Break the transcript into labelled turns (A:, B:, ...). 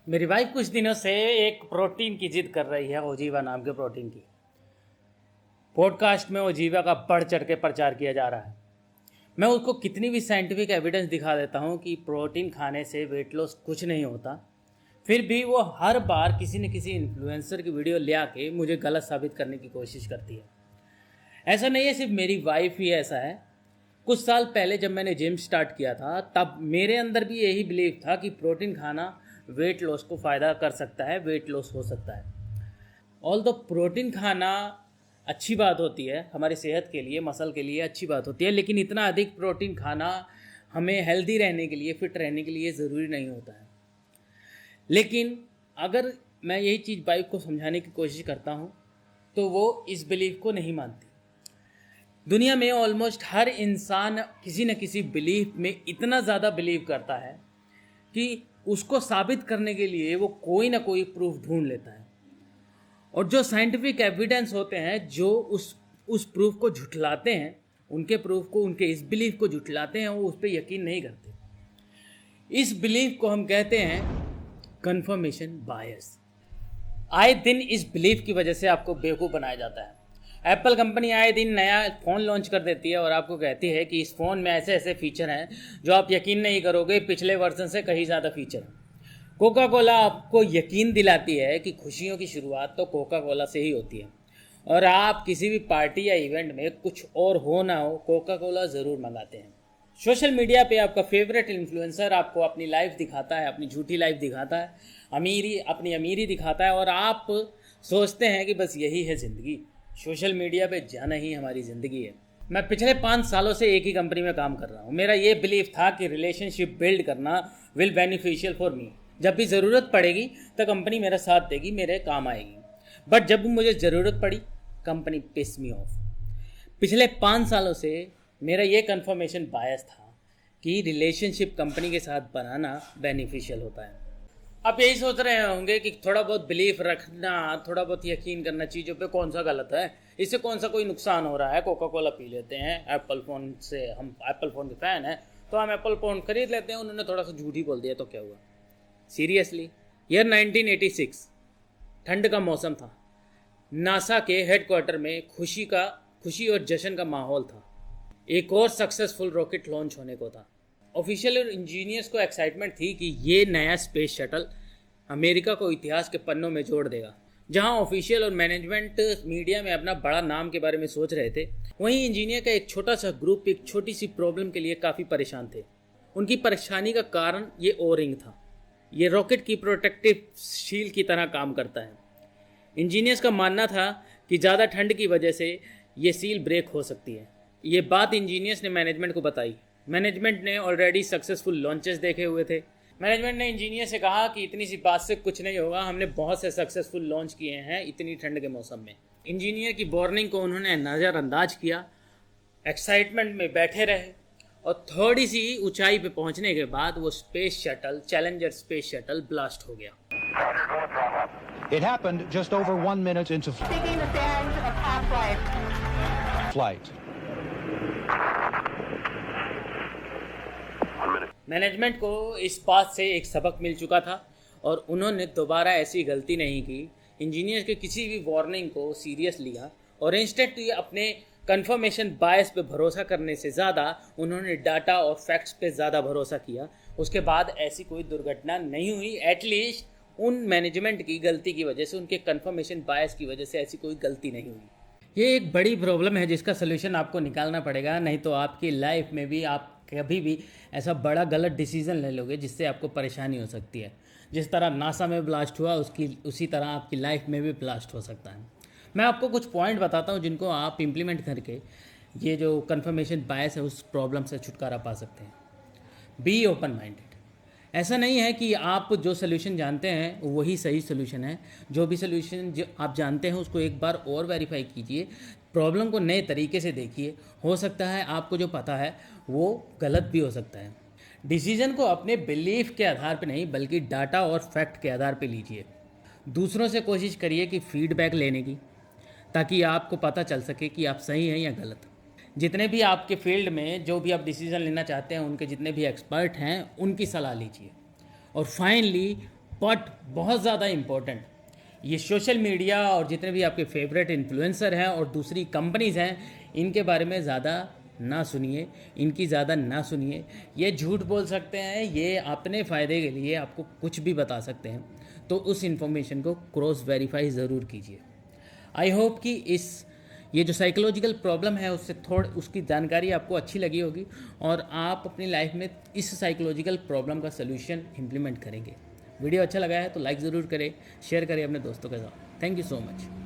A: मेरी वाइफ कुछ दिनों से एक प्रोटीन की जिद कर रही है, ओजीवा नाम के प्रोटीन की। पॉडकास्ट में ओजीवा का बढ़ चढ़ के प्रचार किया जा रहा है। मैं उसको कितनी भी साइंटिफिक एविडेंस दिखा देता हूँ कि प्रोटीन खाने से वेट लॉस कुछ नहीं होता, फिर भी वो हर बार किसी न किसी इन्फ्लुएंसर की वीडियो ले आके मुझे गलत साबित करने की कोशिश करती है। ऐसा नहीं है सिर्फ मेरी वाइफ ही ऐसा है। कुछ साल पहले जब मैंने जिम स्टार्ट किया था तब मेरे अंदर भी यही बिलीव था कि प्रोटीन खाना वेट लॉस को फ़ायदा कर सकता है, वेट लॉस हो सकता है। ऑल्दो प्रोटीन खाना अच्छी बात होती है, हमारी सेहत के लिए, मसल के लिए अच्छी बात होती है, लेकिन इतना अधिक प्रोटीन खाना हमें हेल्दी रहने के लिए, फिट रहने के लिए ज़रूरी नहीं होता है। लेकिन अगर मैं यही चीज़ वाइफ को समझाने की कोशिश करता हूँ तो वो इस बिलीव को नहीं मानती। दुनिया में ऑलमोस्ट हर इंसान किसी न किसी बिलीफ में इतना ज़्यादा बिलीव करता है कि उसको साबित करने के लिए वो कोई ना कोई प्रूफ ढूंढ लेता है, और जो साइंटिफिक एविडेंस होते हैं जो उस प्रूफ को झुठलाते हैं, उनके प्रूफ को, उनके इस बिलीफ को झुठलाते हैं, वो उस पर यकीन नहीं करते। इस बिलीफ को हम कहते हैं कंफर्मेशन बायस। आए दिन इस बिलीफ की वजह से आपको बेवकूफ़ बनाया जाता है। एप्पल कंपनी आए दिन नया फ़ोन लॉन्च कर देती है और आपको कहती है कि इस फ़ोन में ऐसे ऐसे फीचर हैं जो आप यकीन नहीं करोगे, पिछले वर्जन से कहीं ज़्यादा फीचर हैं। कोका कोला आपको यकीन दिलाती है कि खुशियों की शुरुआत तो कोका कोला से ही होती है, और आप किसी भी पार्टी या इवेंट में कुछ और हो ना हो, कोका कोला ज़रूर मंगाते हैं। सोशल मीडिया पे आपका फेवरेट इन्फ्लुएंसर आपको अपनी लाइफ दिखाता है, अपनी झूठी लाइफ दिखाता है, अपनी अमीरी दिखाता है, और आप सोचते हैं कि बस यही है ज़िंदगी, सोशल मीडिया पे जाना ही हमारी ज़िंदगी है। मैं पिछले 5 सालों से एक ही कंपनी में काम कर रहा हूँ। मेरा ये बिलीव था कि रिलेशनशिप बिल्ड करना विल बेनिफिशियल फॉर मी। जब भी ज़रूरत पड़ेगी तो कंपनी मेरा साथ देगी, मेरे काम आएगी। बट जब मुझे ज़रूरत पड़ी, कंपनी पिस मी ऑफ। पिछले 5 सालों से मेरा ये कन्फर्मेशन बायस था कि रिलेशनशिप कंपनी के साथ बनाना बेनिफिशियल होता है। आप यही सोच रहे होंगे कि थोड़ा बहुत बिलीफ रखना, थोड़ा बहुत यकीन करना चीज़ों पे कौन सा गलत है, इससे कौन सा कोई नुकसान हो रहा है। कोका कोला पी लेते हैं, एप्पल फ़ोन से, हम एप्पल फ़ोन के फ़ैन हैं तो हम एप्पल फ़ोन खरीद लेते हैं। उन्होंने थोड़ा सा झूठ ही बोल दिया तो क्या हुआ। सीरियसली, ईयर 1986, ठंड का मौसम था। नासा के हेडक्वार्टर में खुशी और जश्न का माहौल था। एक और सक्सेसफुल रॉकेट लॉन्च होने को था। ऑफिशियल और इंजीनियर्स को एक्साइटमेंट थी कि ये नया स्पेस शटल अमेरिका को इतिहास के पन्नों में जोड़ देगा। जहां ऑफिशियल और मैनेजमेंट मीडिया में अपना बड़ा नाम के बारे में सोच रहे थे, वहीं इंजीनियर का एक छोटा सा ग्रुप एक छोटी सी प्रॉब्लम के लिए काफ़ी परेशान थे। उनकी परेशानी का कारण ये ओ रिंग था। ये रॉकेट की प्रोटेक्टिव शील्ड की तरह काम करता है। इंजीनियर्स का मानना था कि ज़्यादा ठंड की वजह से ये सील ब्रेक हो सकती है। ये बात इंजीनियर्स ने मैनेजमेंट को बताई। मैनेजमेंट ने ऑलरेडी सक्सेसफुल लॉन्चेस देखे हुए थे। मैनेजमेंट ने इंजीनियर से कहा कि इतनी सी बात से कुछ नहीं होगा, हमने बहुत से सक्सेसफुल लॉन्च किए हैं इतनी ठंड के मौसम में। इंजीनियर की वार्निंग को उन्होंने नज़रअंदाज किया, एक्साइटमेंट में बैठे रहे, और थोड़ी सी ऊंचाई पे पहुंचने के बाद वो space shuttle, challenger space shuttle blast हो गया।
B: It happened just over 1 minute into flight.
A: Management को इस बात से एक सबक मिल चुका था और उन्होंने दोबारा ऐसी गलती नहीं की। इंजीनियर्स के किसी भी वार्निंग को सीरियस लिया और इंस्टेंट अपने कंफर्मेशन बायस पे भरोसा करने से ज़्यादा उन्होंने डाटा और फैक्ट्स पे ज़्यादा भरोसा किया। उसके बाद ऐसी कोई दुर्घटना नहीं हुई। एटलीस्ट उन मैनेजमेंट की गलती की वजह से, उनके कंफर्मेशन बायस की वजह से ऐसी कोई गलती नहीं हुई। ये एक बड़ी प्रॉब्लम है जिसका सलूशन आपको निकालना पड़ेगा, नहीं तो आपकी लाइफ में भी आप कभी भी ऐसा बड़ा गलत डिसीजन ले लोगे जिससे आपको परेशानी हो सकती है। जिस तरह नासा में ब्लास्ट हुआ उसी तरह आपकी लाइफ में भी ब्लास्ट हो सकता है। मैं आपको कुछ पॉइंट बताता हूँ जिनको आप इम्प्लीमेंट करके ये जो कंफर्मेशन बायस है उस प्रॉब्लम से छुटकारा पा सकते हैं। Be open minded. ऐसा नहीं है कि आप जो सोल्यूशन जानते हैं वही सही सोल्यूशन है। जो भी सोल्यूशन जो आप जानते हैं उसको एक बार और वेरीफाई कीजिए, प्रॉब्लम को नए तरीके से देखिए। हो सकता है आपको जो पता है वो गलत भी हो सकता है। डिसीजन को अपने बिलीफ के आधार पर नहीं बल्कि डाटा और फैक्ट के आधार पर लीजिए। दूसरों से कोशिश करिए कि फीडबैक लेने की, ताकि आपको पता चल सके कि आप सही हैं या गलत। जितने भी आपके फील्ड में जो भी आप डिसीजन लेना चाहते हैं, उनके जितने भी एक्सपर्ट हैं उनकी सलाह लीजिए। और फाइनली बट बहुत ज़्यादा इम्पोर्टेंट, ये सोशल मीडिया और जितने भी आपके फेवरेट इन्फ्लुएंसर हैं और दूसरी कंपनीज़ हैं, इनके बारे में ज़्यादा ना सुनिए, इनकी ज़्यादा ना सुनिए। ये झूठ बोल सकते हैं, ये अपने फ़ायदे के लिए आपको कुछ भी बता सकते हैं, तो उस इन्फॉर्मेशन को क्रॉस वेरीफाई ज़रूर कीजिए। आई होप कि ये जो साइकोलॉजिकल प्रॉब्लम है उसकी जानकारी आपको अच्छी लगी होगी और आप अपनी लाइफ में इस साइकोलॉजिकल प्रॉब्लम का सलूशन इम्प्लीमेंट करेंगे। वीडियो अच्छा लगा है तो लाइक ज़रूर करें, शेयर करें अपने दोस्तों के साथ। Thank you so much.